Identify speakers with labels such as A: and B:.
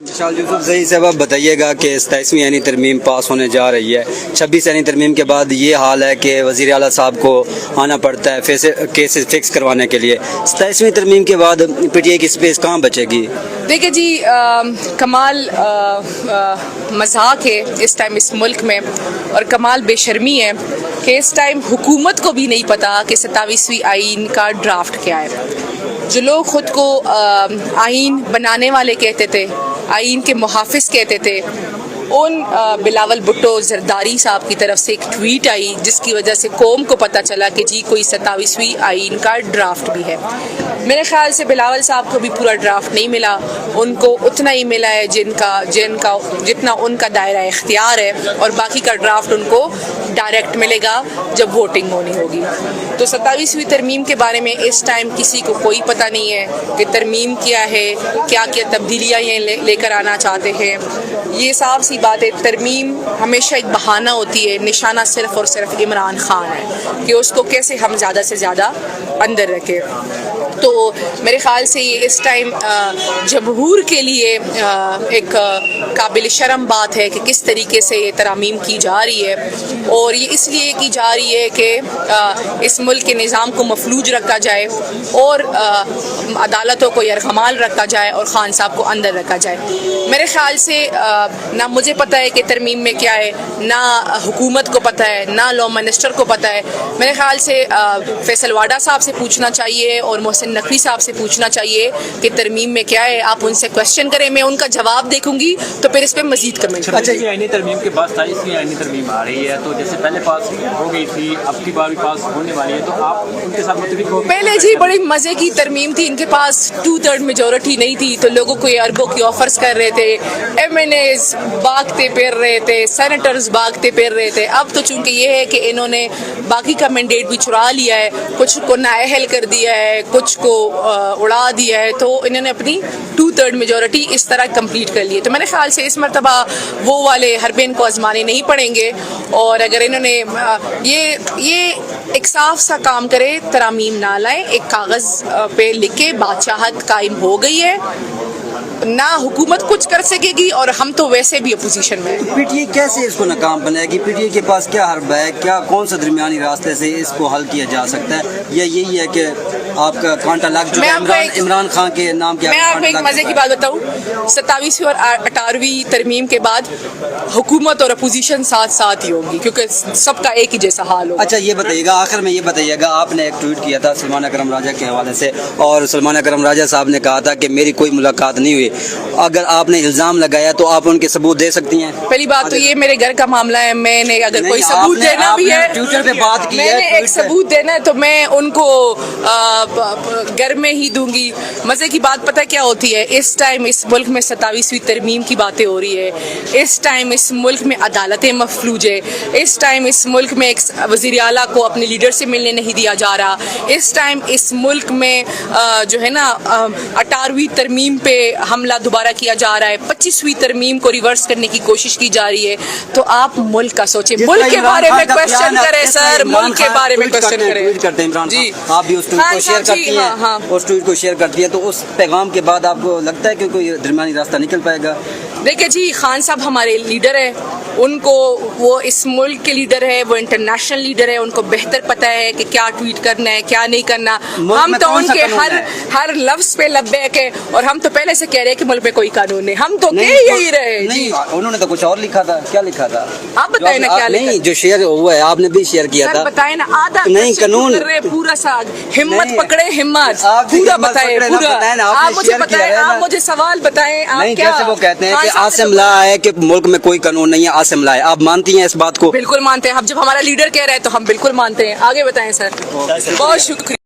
A: विशाल यूसुफ सही साहब, आप बताइएगा कि 27वीं यानी तरमीम पास होने जा रही है। 26 यानी तरमीम के बाद ये हाल है कि वज़ीर आला साहब को आना पड़ता है केसेस फिक्स करवाने के लिए। 27वीं तरमीम के बाद PTI की स्पेस कहाँ बचेगी?
B: देखिए जी, कमाल मजाक है इस टाइम इस मुल्क में, और कमाल बेशर्मी है कि इस टाइम हुकूमत को भी नहीं पता कि 27वीं आइन का ड्राफ्ट क्या है। जो लोग ख़ुद को आइन बनाने वाले कहते थे, आइन के मुहाफ़िज़ कहते थे, उन बिलावल भुट्टो जरदारी साहब की तरफ से एक ट्वीट आई जिसकी वजह से कौम को पता चला कि जी कोई 27वीं आइन का ड्राफ्ट भी है। मेरे ख़्याल से बिलावल साहब को भी पूरा ड्राफ्ट नहीं मिला, उनको उतना ही मिला है जितना उनका दायरा इख्तियार है, और बाकी का ड्राफ्ट उनको डायरेक्ट मिलेगा जब वोटिंग होनी होगी। तो 27वीं तरमीम के बारे में इस टाइम किसी को कोई पता नहीं है कि तरमीम क्या है, क्या क्या तब्दीलियाँ ये लेकर आना चाहते हैं। ये साफ सी बात है, तरमीम हमेशा एक बहाना होती है, निशाना सिर्फ और सिर्फ इमरान खान है कि उसको कैसे हम ज़्यादा से ज़्यादा अंदर रखें। तो मेरे ख़्याल से ये इस टाइम जमहूर के लिए एक काबिल शर्म बात है कि किस तरीके से ये तरमीम की जा रही है, और ये इसलिए की जा रही है कि इस मुल्क के निज़ाम को मफलूज रखा जाए और अदालतों को यरगमाल रखा जाए और ख़ान साहब को अंदर रखा जाए। मेरे ख़्याल से ना मुझे पता है कि तरमीम में क्या है, ना हुकूमत को पता है, ना लॉ मिनिस्टर को पता है। मेरे ख़्याल से फैसल वाडा साहब से पूछना चाहिए और मोहसिन नकवी साहब से पूछना चाहिए कि तरमीम में क्या है। आप उनसे क्वेश्चन करें, मैं उनका जवाब देखूंगी तो फिर इस पर मजीद कमेंट करूँगी।
C: अच्छा, आईनी तरमीम के बाद 27वीं आईनी तरमीम आ रही है, तो जैसे पहले पास हो गई थी, अब की बार भी पास होने वाली है, तो आप उनके साथ मुत्तफिक हो?
B: पहले जी बड़ी मज़े की तरमीम थी, इनके पास 2/3 मेजोरिटी नहीं थी, तो लोगों को ये अरबों की ऑफर्स कर रहे थे, MNAs भागते फिर रहे थे, सेनेटर्स भागते फिर रहे थे। अब तो चूंकि ये है कि इन्होंने बाकी का मैंडेट भी चुरा लिया है, कुछ को नाअहल कर दिया है, कुछ को उड़ा दिया है, तो इन्होंने अपनी 2/3 मेजोरिटी इस तरह कंप्लीट कर ली है। तो मेरे ख्याल से इस मरतबा वो वाले हरबेन को आजमाने नहीं पड़ेंगे, और अगर इन्होंने ये एक साफ सा काम करे, तरामीम ना लाए, एक कागज़ पे लिख के बादशाहत कायम हो गई है, ना हुकूमत कुछ कर सकेगी, और हम तो वैसे भी अपोजिशन में हैं।
A: PTI कैसे इसको नाकाम बनाएगी? PTI के पास क्या हर्ब है, क्या कौन सा दरमियानी रास्ते से इसको हल किया जा सकता है, या यही है कि आपका कांटा लग चुका है इमरान खान के नाम के?
B: मैं आपको एक मजे की बात बताऊं, 27वीं और 18वीं तरमीम के बाद हुकूमत और अपोजिशन साथ साथ ही होगी, क्योंकि सबका एक ही जैसा हाल होगा।
A: अच्छा, ये बताइएगा, आखिर में ये बताइएगा, आपने एक ट्वीट किया था सलमान अकरम राजा के हवाले से, और सलमान अकरम राजा साहब ने कहा था कि मेरी कोई मुलाकात नहीं हुई। अगर आपने इल्जाम लगाया तो आप उनके सबूत दे सकती हैं? पहली
B: बात तो ये मेरे घर का मामला है, मैंने अगर कोई सबूत देना भी है,
A: ट्विटर पे बात की है,
B: मैंने एक सबूत देना है तो मैं उनको घर में ही दूंगी। मजे की बात पता क्या होती है, इस टाइम इस मुल्क में 27वीं तरमीम की बातें हो रही है, इस टाइम इस मुल्क में अदालतें मफलूज है, इस टाइम इस मुल्क में एक वज़ीर आला को अपने लीडर से मिलने नहीं दिया जा रहा, इस टाइम इस मुल्क में जो है ना 18वीं तरमीम पे हमला दोबारा किया जा रहा है, 25वीं तरमीम को रिवर्स करने की कोशिश की जा रही है। तो आप मुल्क का सोचें, मुल्क के बारे में क्वेश्चन करें सर, मुल्क के बारे में क्वेश्चन करें
A: इमरान
B: जी।
A: आप भी उस ट्वीट को शेयर करती हैं, उस ट्वीट को शेयर करती है, तो उस पैगाम के बाद आपको लगता है कि कोई दरमियानी रास्ता निकल पाएगा?
B: देखिए जी, खान साहब हमारे लीडर है, उनको वो इस मुल्क के लीडर है, वो इंटरनेशनल लीडर है, उनको बेहतर पता है कि क्या ट्वीट करना है क्या नहीं करना। हम तो उनके हर लफ्ज पे लब्बैक है, और हम तो पहले से कह रहे हैं कि मुल्क में कोई कानून नहीं, हम तो कह यही रहे
A: नहीं, उन्होंने तो कुछ और लिखा था। क्या लिखा था
B: आप बताए ना? क्या
A: नहीं, जो शेयर हुआ है आपने भी शेयर किया था,
B: बताए ना। आधा
A: नहीं, कानून
B: पूरा सा हिम्मत पकड़े, हिम्मत पूरा बताए, पूरा आप मुझे बताए, आप मुझे सवाल बताएं।
A: नहीं, कैसे वो कहते हैं कि आसिम ला है कि मुल्क में कोई कानून नहीं है, आसिम ला है, आप मानती हैं इस बात को?
B: बिल्कुल मानते हैं, हम जब हमारा लीडर कह रहे हैं तो हम बिल्कुल मानते हैं। आगे बताएं सर। बहुत शुक्रिया।